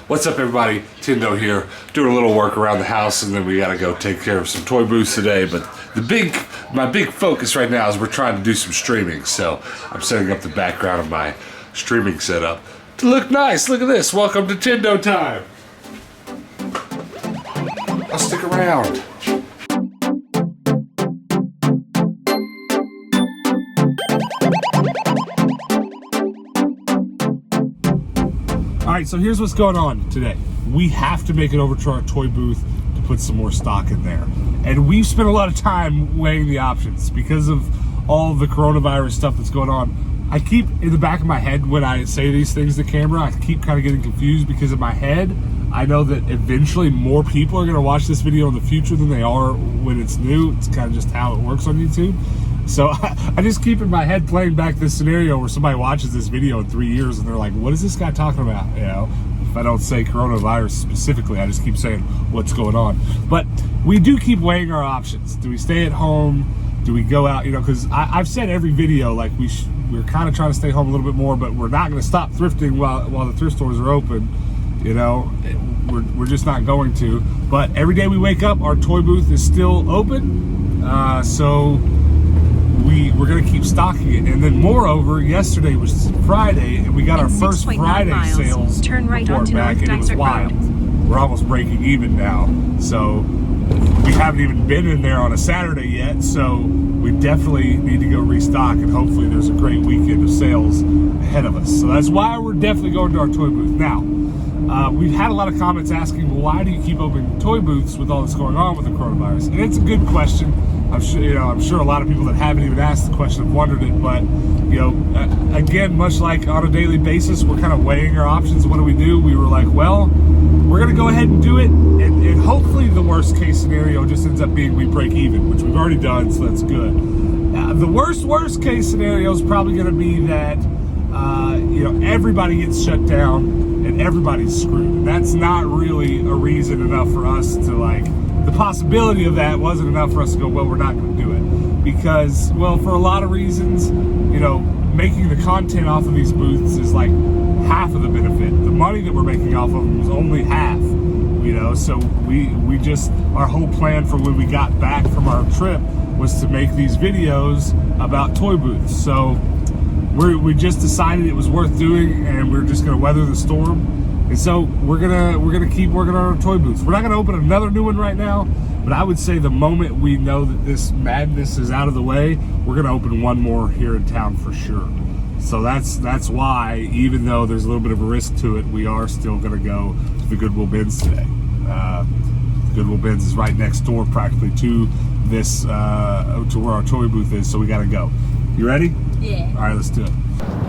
What's up, everybody? Tindo here, doing a little work around the house, and then we gotta go take care of some toy booths today. But my big focus right now is we're trying to do some streaming. So I'm setting up the background of my streaming setup to look nice. Look at this. Welcome to Tindo time. I'll stick around. Alright, so here's what's going on today. We have to make it over to our toy booth to put some more stock in there. And we've spent a lot of time weighing the options because of all the coronavirus stuff that's going on. I keep in the back of my head when I say these things to camera, I keep kind of getting confused because in my head, I know that eventually more people are going to watch this video in the future than they are when it's new. It's kind of just how it works on YouTube. So I just keep in my head playing back this scenario where somebody watches this video in 3 years and they're like, what is this guy talking about? You know, if I don't say coronavirus specifically, I just keep saying what's going on. But we do keep weighing our options. Do we stay at home? Do we go out? You know, because I've said every video, like we're kind of trying to stay home a little bit more, but we're not going to stop thrifting while the thrift stores are open. You know, we're just not going to. But every day we wake up, our toy booth is still open. So we're going to keep stocking it. And then moreover, yesterday was Friday, and we got our first Friday sales turn right report onto back, North and it was Dysart wild. Road. We're almost breaking even now. So we haven't even been in there on a Saturday yet, so we definitely need to go restock, and hopefully there's a great weekend of sales ahead of us. So that's why we're definitely going to our toy booth. Now, we've had a lot of comments asking, well, why do you keep opening toy booths with all this going on with the coronavirus? And it's a good question. I'm sure a lot of people that haven't even asked the question have wondered it, but you know, again, much like on a daily basis, we're kind of weighing our options. What do? We were like, well, we're gonna go ahead and do it, and hopefully the worst case scenario just ends up being we break even, which we've already done, so that's good. The worst case scenario is probably gonna be that you know, everybody gets shut down and everybody's screwed. And that's not really a reason enough for us to, like, the possibility of that wasn't enough for us to go, well, we're not going to do it. Because, well, for a lot of reasons, you know, making the content off of these booths is like half of the benefit. The money that we're making off of them is only half, you know. So we just, our whole plan for when we got back from our trip was to make these videos about toy booths. So we just decided it was worth doing, and we're just going to weather the storm. And so we're gonna keep working on our toy booths. We're not gonna open another new one right now, but I would say the moment we know that this madness is out of the way, we're gonna open one more here in town for sure. So that's why, even though there's a little bit of a risk to it, we are still gonna go to the Goodwill Bins today. The Goodwill Bins is right next door practically to this, to where our toy booth is, so we gotta go. You ready? Yeah. All right, let's do it.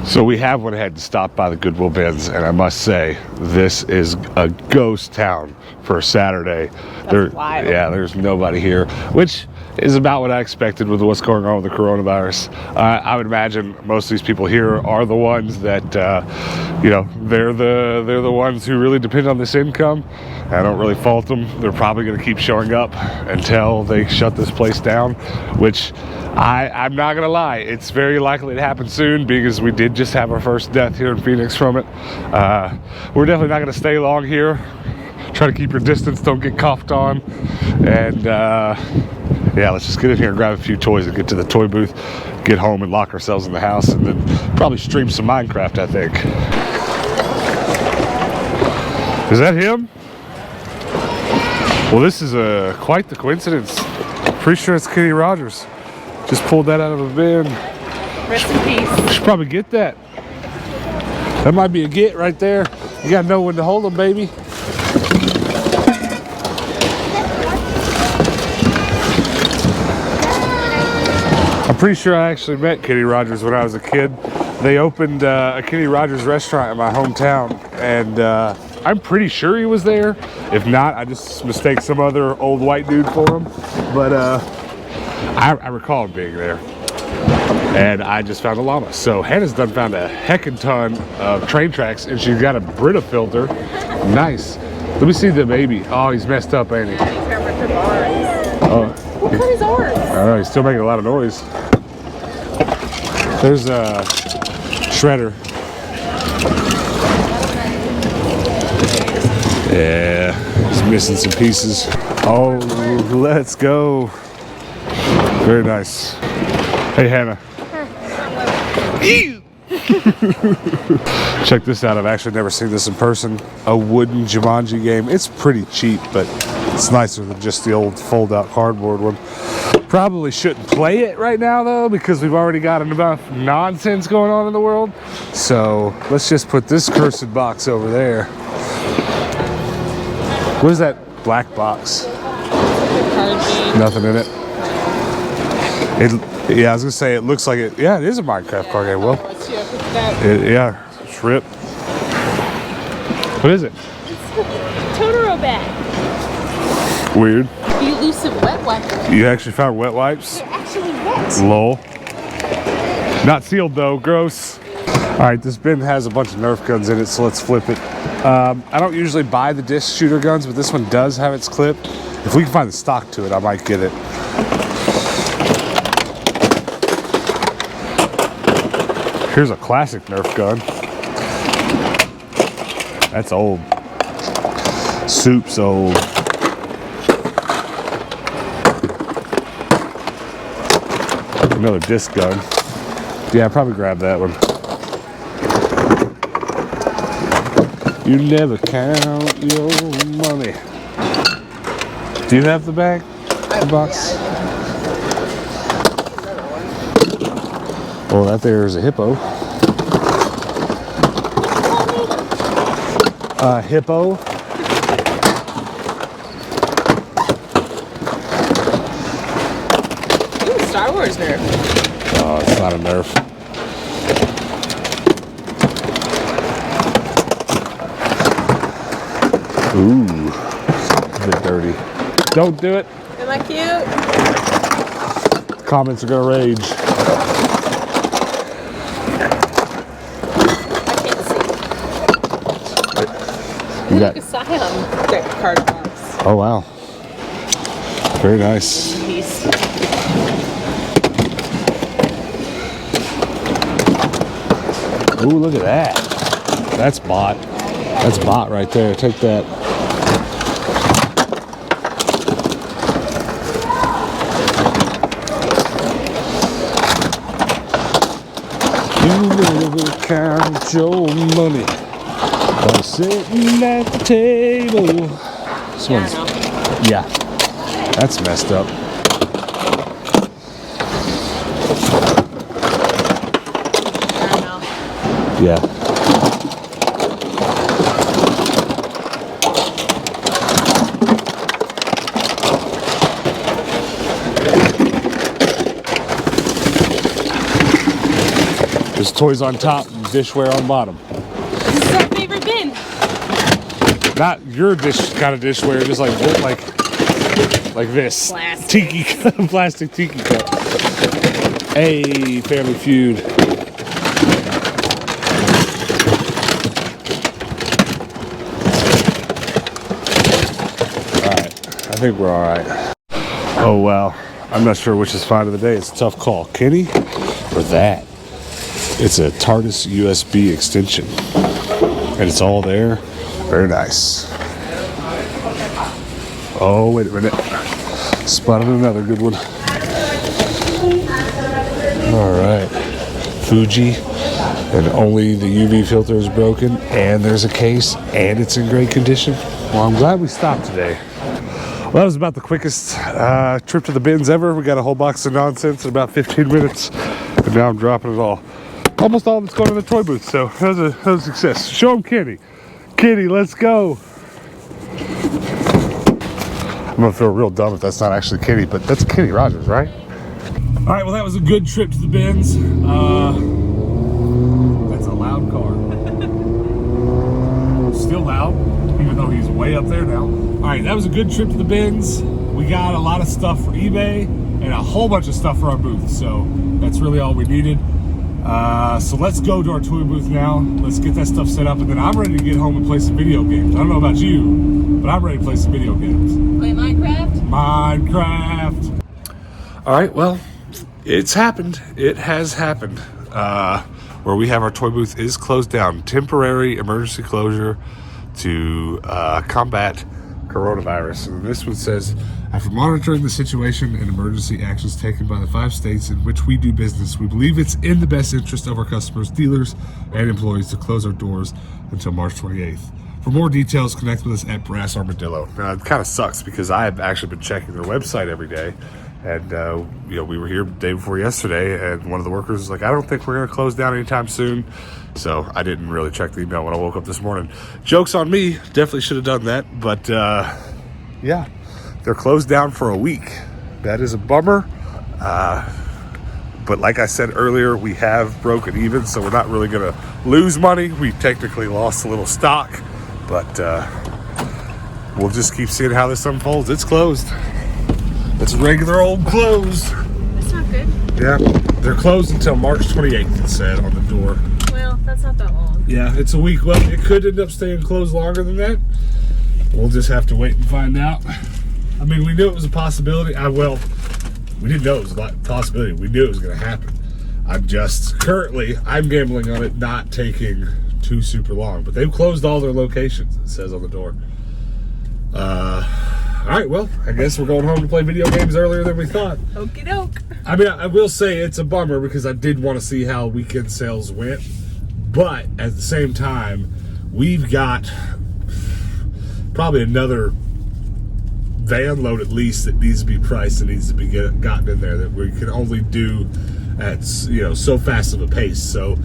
So we have went ahead and stopped by the Goodwill Bins, and I must say, this is a ghost town for a Saturday. Wild. Yeah, there's nobody here, which is about what I expected with what's going on with the coronavirus. I would imagine most of these people here are the ones that, you know, they're the ones who really depend on this income. I don't really fault them. They're probably going to keep showing up until they shut this place down, which I'm not gonna lie, it's very likely to happen soon because we did just have our first death here in Phoenix from it. We're definitely not gonna stay long here. Try to keep your distance, don't get coughed on. And yeah, let's just get in here and grab a few toys and get to the toy booth, get home and lock ourselves in the house, and then probably stream some Minecraft, I think. Is that him? Well, this is quite the coincidence. Pretty sure it's Kitty Rogers. Just pulled that out of a bin. Rest in peace. We should probably get that. That might be a get right there. You gotta know when to hold them, baby. I'm pretty sure I actually met Kitty Rogers when I was a kid. They opened a Kitty Rogers restaurant in my hometown, and I'm pretty sure he was there. If not, I just mistake some other old white dude for him. But I recall being there, and I just found a llama. So Hannah's done found a heckin' ton of train tracks, and she's got a Brita filter. Nice. Let me see the baby. Oh, he's messed up, ain't he? He's got ripped bars. Oh. What kind is ours? I don't know, he's still making a lot of noise. There's a shredder. Yeah, he's missing some pieces. Oh, let's go. Very nice. Hey, Hannah. Check this out. I've actually never seen this in person. A wooden Jumanji game. It's pretty cheap, but it's nicer than just the old fold-out cardboard one. Probably shouldn't play it right now, though, because we've already got enough nonsense going on in the world. So let's just put this cursed box over there. What is that black box? Nothing in it. Yeah, I was gonna say it looks like it. Yeah, it is a Minecraft card game. Well, yeah, it's ripped. What is it? It's Totoro bag. Weird. Elusive wet wipes. You actually found wet wipes? They're actually wet. Lol. Not sealed though. Gross. All right, this bin has a bunch of Nerf guns in it, so let's flip it. I don't usually buy the disc shooter guns, but this one does have its clip. If we can find the stock to it, I might get it. Here's a classic Nerf gun. That's old. Soup's old. Another disc gun. Yeah, I'll probably grab that one. You never count your money. Do you have the bag? The box? Well, that there is a hippo. Hippo. Ooh, Star Wars Nerf. Oh, it's not a Nerf. Ooh, a bit dirty. Don't do it. Am I cute? Comments are gonna rage. I can't see. You Look, got. a Scion deck card box. Oh wow. Very nice. Piece. Ooh, look at that. That's bot. That's bot right there. Take that. You never count your money by sitting at the table. This one's, yeah, that's messed up. I don't know. Yeah. There's toys on top and dishware on bottom. This is our favorite bin. Not your kind of dishware, just like this. Plastic. Tiki plastic tiki cup. Hey, Family Feud. Alright, I think we're alright. Oh wow. I'm not sure which is fine of the day. It's a tough call. Kenny or that? It's a TARDIS USB extension. And it's all there. Very nice. Oh, wait a minute. Spotted another good one. Alright. Fuji. And only the UV filter is broken. And there's a case. And it's in great condition. Well, I'm glad we stopped today. Well, that was about the quickest trip to the bins ever. We got a whole box of nonsense in about 15 minutes. And now I'm dropping it all. Almost all of it's going in the toy booth, so that was a success. Show him Kenny. Kenny, let's go. I'm gonna feel real dumb if that's not actually Kenny, but that's Kenny Rogers, right? All right, well, that was a good trip to the bins. That's a loud car. Still loud, even though he's way up there now. All right, that was a good trip to the bins. We got a lot of stuff for eBay and a whole bunch of stuff for our booth, so that's really all we needed. So let's go to our toy booth now. Let's get that stuff set up, and then I'm ready to get home and play some video games. I don't know about you, but I'm ready to play some video games. Play Minecraft? Minecraft. All right, well, it's happened. It has happened. Where we have our toy booth is closed down. Temporary emergency closure. to combat coronavirus. And this one says, after monitoring the situation and emergency actions taken by the 5 states in which we do business, we believe it's in the best interest of our customers, dealers, and employees to close our doors until March 28th. For more details, connect with us at Brass Armadillo. Now, it kind of sucks because I have actually been checking their website every day. And, we were here the day before yesterday, and one of the workers was like, I don't think we're going to close down anytime soon. So I didn't really check the email when I woke up this morning. Joke's on me. Definitely should have done that. But, yeah, they're closed down for a week. That is a bummer. But like I said earlier, we have broken even, so we're not really going to lose money. We technically lost a little stock, but we'll just keep seeing how this unfolds. It's closed. It's regular old closed. That's not good. Yeah, they're closed until March 28th, it said on the door. Well, that's not that long. Yeah, it's a week. Well, it could end up staying closed longer than that. We'll just have to wait and find out. I mean, we knew it was a possibility. We didn't know it was a possibility. We knew it was going to happen. I'm gambling on it not taking too super long. But they've closed all their locations, it says on the door. All right, well, I guess we're going home to play video games earlier than we thought. Okie doke. I mean, I will say it's a bummer because I did want to see how weekend sales went. But at the same time, we've got probably another van load at least that needs to be priced and needs to be gotten in there that we can only do at so fast of a pace. So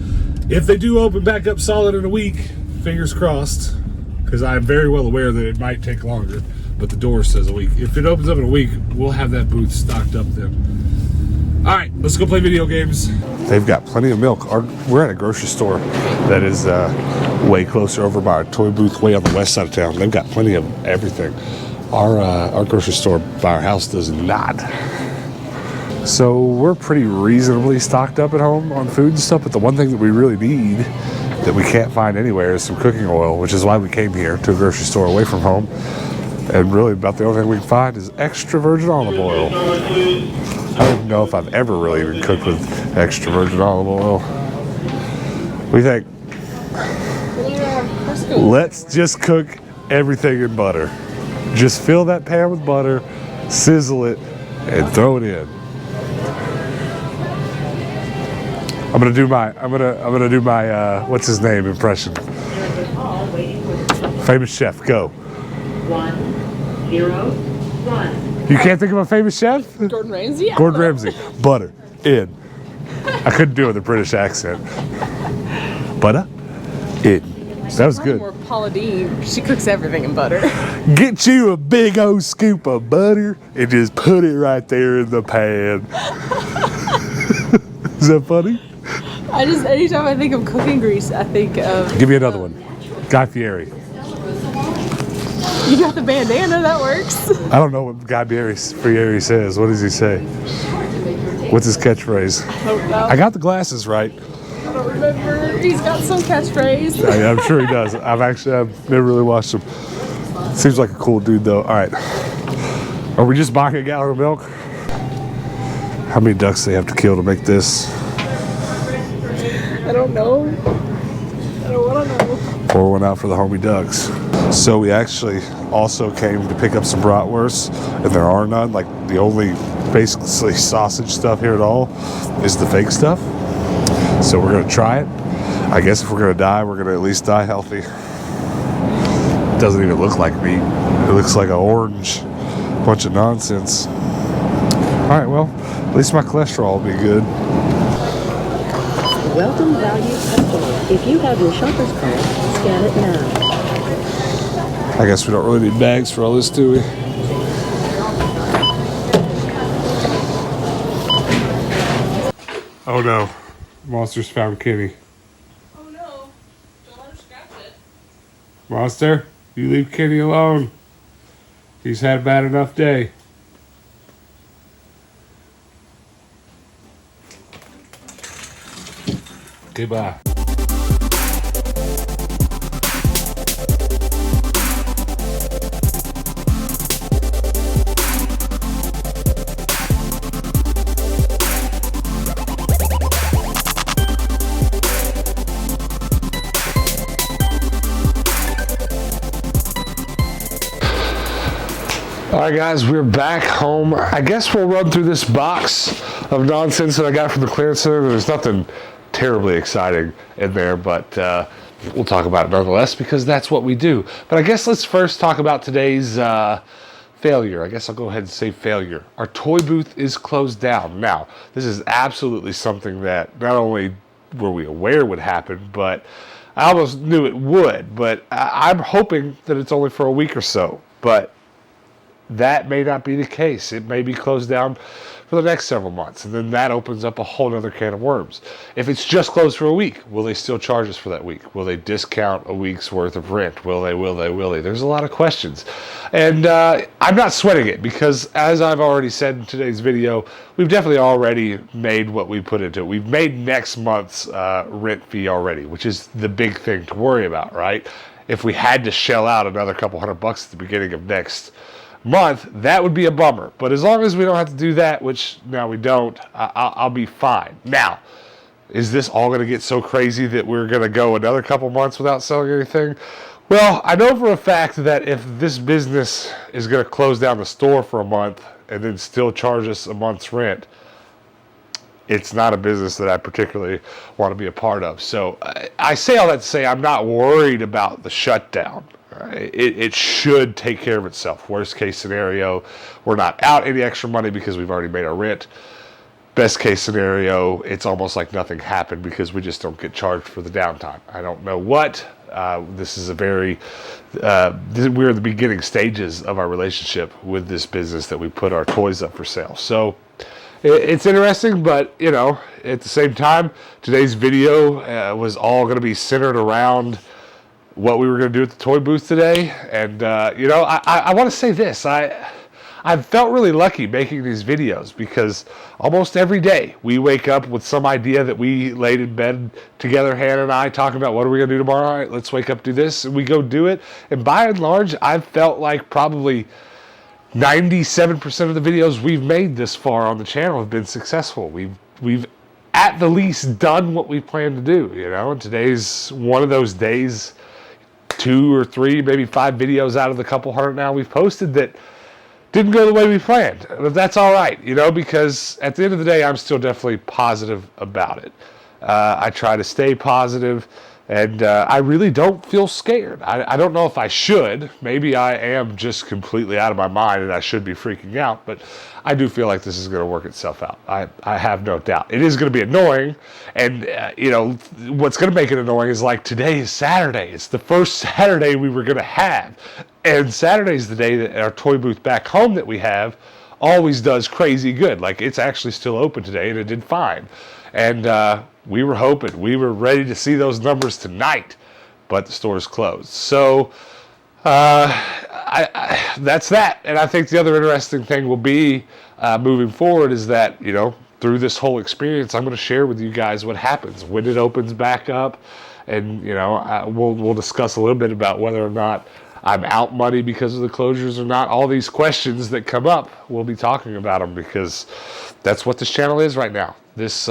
if they do open back up solid in a week, fingers crossed, because I'm very well aware that it might take longer, but the door says a week. If it opens up in a week, we'll have that booth stocked up then. All right, let's go play video games. They've got plenty of milk. We're at a grocery store that is way closer over by our toy booth, way on the west side of town. They've got plenty of everything. Our grocery store by our house does not. So we're pretty reasonably stocked up at home on food and stuff, but the one thing that we really need that we can't find anywhere is some cooking oil, which is why we came here to a grocery store away from home. And really about the only thing we can find is extra virgin olive oil. I don't even know if I've ever really even cooked with extra virgin olive oil. What do you think? Let's just cook everything in butter. Just fill that pan with butter, sizzle it, and throw it in. I'm gonna do my what's his name impression. Famous chef, go. 1, 0, 1. You can't think of a famous chef? Gordon Ramsay? Gordon Ramsay. Butter in. I couldn't do it with a British accent. Butter in. That was good. More Paula Deen. She cooks everything in butter. Get you a big old scoop of butter and just put it right there in the pan. Is that funny? Anytime I think of cooking grease, I think of... Give me another one. Guy Fieri. You got the bandana, that works. I don't know what Guy Fieri says. What does he say? What's his catchphrase? I don't know. I got the glasses right. I don't remember. He's got some catchphrase. I'm sure he does. I've never really watched him. Seems like a cool dude though. All right. Are we just buying a gallon of milk? How many ducks do they have to kill to make this? I don't know. I don't want to know. Pour one out for the homie ducks. So we actually also came to pick up some bratwursts, and there are none. Like the only basically sausage stuff here at all is the fake stuff. So we're gonna try it. I guess if we're gonna die, we're gonna at least die healthy. It doesn't even look like meat. It looks like an orange bunch of nonsense. All right, well, at least my cholesterol will be good. Welcome, valued customer. If you have your shopper's card, scan it now. I guess we don't really need bags for all this, do we? Oh no, Monster's found Kenny. Oh no, don't let her scratch it. Monster, you leave Kenny alone. He's had a bad enough day. Goodbye. All right, guys, we're back home. I guess we'll run through this box of nonsense that I got from the clearance center. There's nothing terribly exciting in there, but we'll talk about it nonetheless because that's what we do. But I guess let's first talk about today's failure. I guess I'll go ahead and say failure. Our toy booth is closed down. Now, this is absolutely something that not only were we aware would happen, but I almost knew it would. But I'm hoping that it's only for a week or so. But that may not be the case. It may be closed down for the next several months, and then that opens up a whole other can of worms. If it's just closed for a week, will they still charge us for that week? Will they discount a week's worth of rent? Will they? There's a lot of questions. And I'm not sweating it because, as I've already said in today's video, we've definitely already made what we put into it. We've made next month's rent fee already, which is the big thing to worry about, right? If we had to shell out another couple $100 at the beginning of next month, that would be a bummer. But as long as we don't have to do that, which now we don't, I'll be fine. Now, is this all going to get so crazy that we're going to go another couple months without selling anything? Well, I know for a fact that if this business is going to close down the store for a month and then still charge us a month's rent, it's not a business that I particularly want to be a part of. So I say all that to say I'm not worried about the shutdown. It should take care of itself. Worst case scenario, we're not out any extra money because we've already made our rent. Best case scenario, it's almost like nothing happened because we just don't get charged for the downtime. I don't know what. This is a very, we're in the beginning stages of our relationship with this business that we put our toys up for sale. So it's interesting, but you know, at the same time, today's video was all going to be centered around what we were going to do at the toy booth today. And you know, I want to say this, I've felt really lucky making these videos because almost every day we wake up with some idea that we laid in bed together, Hannah and I, talking about what are we going to do tomorrow. All right, let's wake up, do this, and we go do it. And by and large, I've felt like probably 97% of the videos we've made this far on the channel have been successful. We've at the least done what we planned to do, you know, and today's one of those days. 2 or 3, maybe 5 videos out of the couple hundred now we've posted that didn't go the way we planned. But that's all right, you know, because at the end of the day, I'm still definitely positive about it. I try to stay positive, and I really don't feel scared. I don't know if I should. Maybe I am just completely out of my mind and I should be freaking out, but I do feel like this is going to work itself out. I have no doubt. It is going to be annoying, and you know, what's going to make it annoying is like today is Saturday. It's the first Saturday we were going to have, and Saturday's the day that our toy booth back home that we have always does crazy good. Like, it's actually still open today, and it did fine. And we were hoping, we were ready to see those numbers tonight, but the store's closed. So that's that. And I think the other interesting thing will be moving forward is that, you know, through this whole experience, I'm going to share with you guys what happens when it opens back up. And, you know, we'll discuss a little bit about whether or not I'm out money because of the closures or not. All these questions that come up, we'll be talking about them because that's what this channel is right now. This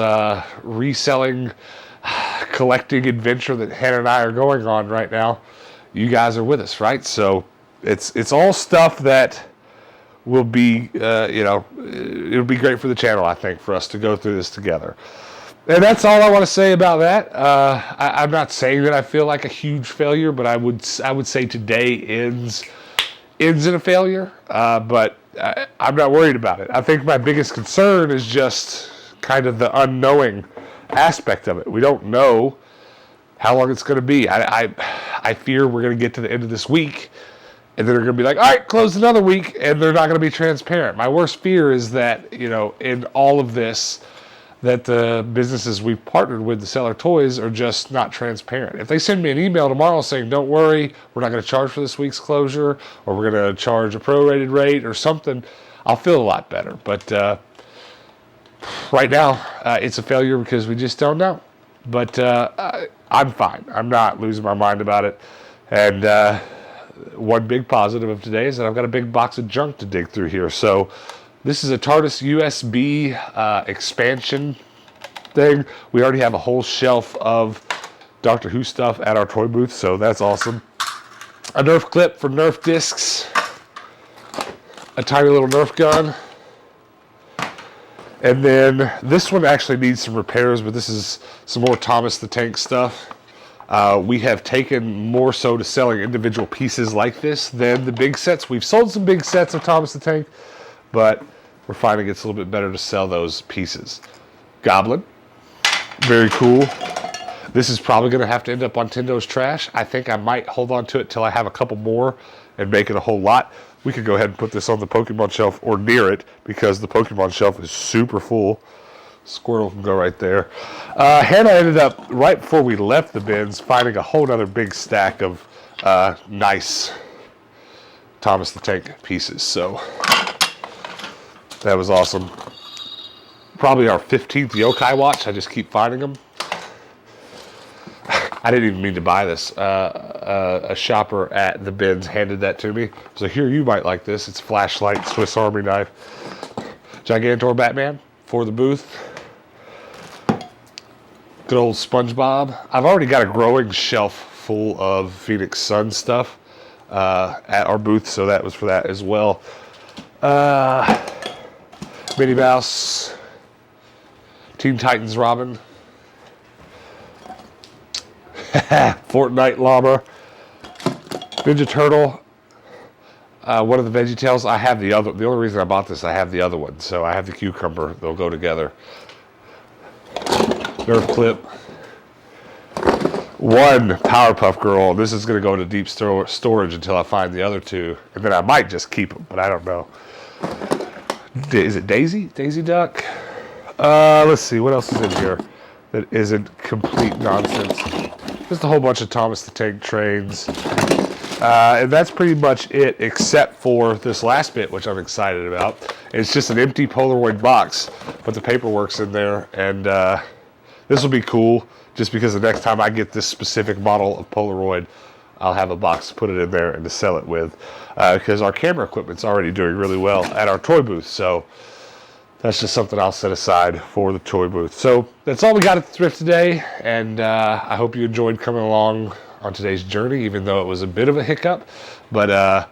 reselling, collecting adventure that Hannah and I are going on right now. You guys are with us, right? So it's all stuff that will be, you know, it'll be great for the channel, I think, for us to go through this together. And that's all I want to say about that. I'm not saying that I feel like a huge failure, but I would say today ends in a failure. But I'm not worried about it. I think my biggest concern is just kind of the unknowing aspect of it. We don't know how long it's going to be. I fear we're going to get to the end of this week, and then they're going to be like, all right, close another week, and they're not going to be transparent. My worst fear is that, you know, in all of this, that the businesses we've partnered with to sell our toys are just not transparent. If they send me an email tomorrow saying, don't worry, we're not going to charge for this week's closure, or we're going to charge a prorated rate or something, I'll feel a lot better. But right now, it's a failure because we just don't know. But I'm fine. I'm not losing my mind about it. And one big positive of today is that I've got a big box of junk to dig through here. So this is a TARDIS USB expansion thing. We already have a whole shelf of Doctor Who stuff at our toy booth, so that's awesome. A Nerf clip for Nerf discs. a tiny little Nerf gun. And then this one actually needs some repairs, but this is some more Thomas the Tank stuff. We have taken more so to selling individual pieces like this than the big sets. We've sold some big sets of Thomas the Tank, but we're finding it's a little bit better to sell those pieces. Goblin, very cool. This is probably going to have to end up on Tendo's trash. I think I might hold on to it till I have a couple more and make it a whole lot. We could go ahead and put this on the Pokemon shelf or near it because the Pokemon shelf is super full. Squirtle can go right there. Hannah ended up, right before we left the bins, finding a whole other big stack of nice Thomas the Tank pieces. So that was awesome. Probably our 15th yokai watch. I just keep finding them. I didn't even mean to buy this. A shopper at the bins handed that to me. So here, you might like this. It's flashlight, Swiss Army knife. Gigantor Batman for the booth. Good old SpongeBob. I've already got a growing shelf full of Phoenix Sun stuff at our booth, so that was for that as well. Minnie Mouse. Teen Titans Robin. Fortnite Llama, Ninja Turtle, one of the VeggieTales. I have the other. The only reason I bought this, I have the other one. So I have the cucumber. They'll go together. Nerf clip. One Powerpuff Girl. This is going to go into deep storage until I find the other two, and then I might just keep them, but I don't know. Is it Daisy? Daisy Duck? Let's see. What else is in here that isn't complete nonsense? Just a whole bunch of Thomas the Tank trains. And that's pretty much it, except for this last bit, which I'm excited about. It's just an empty Polaroid box, but the paperwork's in there. And this will be cool, just because the next time I get this specific model of Polaroid, I'll have a box to put it in there and to sell it with. Because our camera equipment's already doing really well at our toy booth. So that's just something I'll set aside for the toy booth. So that's all we got at the thrift today, and I hope you enjoyed coming along on today's journey, even though it was a bit of a hiccup. But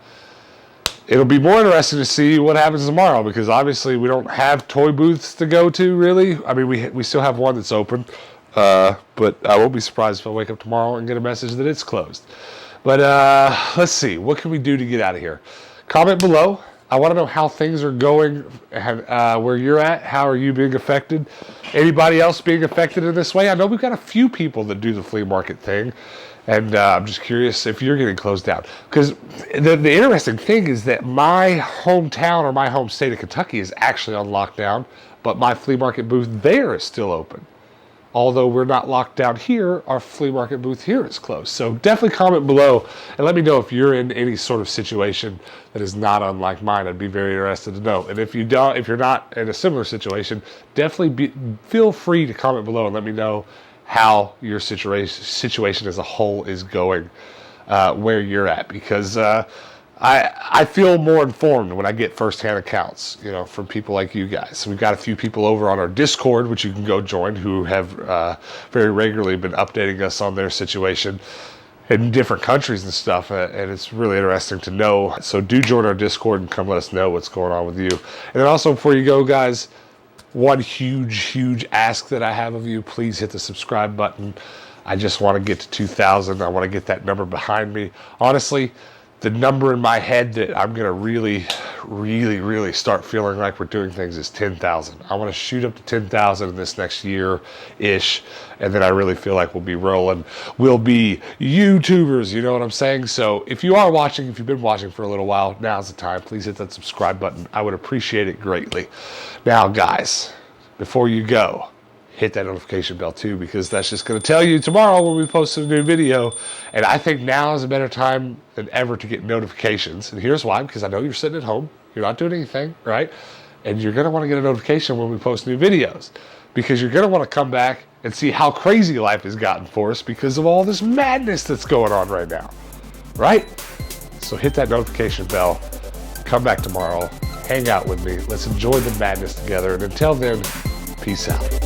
it'll be more interesting to see what happens tomorrow, because obviously we don't have toy booths to go to, really. I mean, we still have one that's open, but I won't be surprised if I wake up tomorrow and get a message that it's closed. But let's see, what can we do to get out of here? Comment below. I want to know how things are going, where you're at. How are you being affected? Anybody else being affected in this way? I know we've got a few people that do the flea market thing, and I'm just curious if you're getting closed down. Because the interesting thing is that my hometown or my home state of Kentucky is actually on lockdown, but my flea market booth there is still open. Although we're not locked down here, our flea market booth here is closed. So definitely comment below and let me know if you're in any sort of situation that is not unlike mine. I'd be very interested to know. And if you're not in a similar situation, definitely feel free to comment below and let me know how your situation as a whole is going, where you're at. Because I feel more informed when I get firsthand accounts, from people like you guys. So we've got a few people over on our Discord, which you can go join, who have very regularly been updating us on their situation in different countries and stuff, and it's really interesting to know. So do join our Discord and come let us know what's going on with you. And then also, before you go, guys, one huge ask that I have of you: please hit the subscribe button. I just want to get to 2,000. I want to get that number behind me. Honestly, the number in my head that I'm going to really start feeling like we're doing things is 10,000. I want to shoot up to 10,000 in this next year-ish, and then I really feel like we'll be rolling. We'll be YouTubers, you know what I'm saying? So if you are watching, if you've been watching for a little while, now's the time. Please hit that subscribe button. I would appreciate it greatly. Now, guys, before you go, hit that notification bell too, because that's just going to tell you tomorrow when we post a new video. And I think now is a better time than ever to get notifications. And here's why: because I know you're sitting at home, you're not doing anything, right? And you're going to want to get a notification when we post new videos, because you're going to want to come back and see how crazy life has gotten for us because of all this madness that's going on right now, right? So hit that notification bell, come back tomorrow, hang out with me, let's enjoy the madness together. And until then, peace out.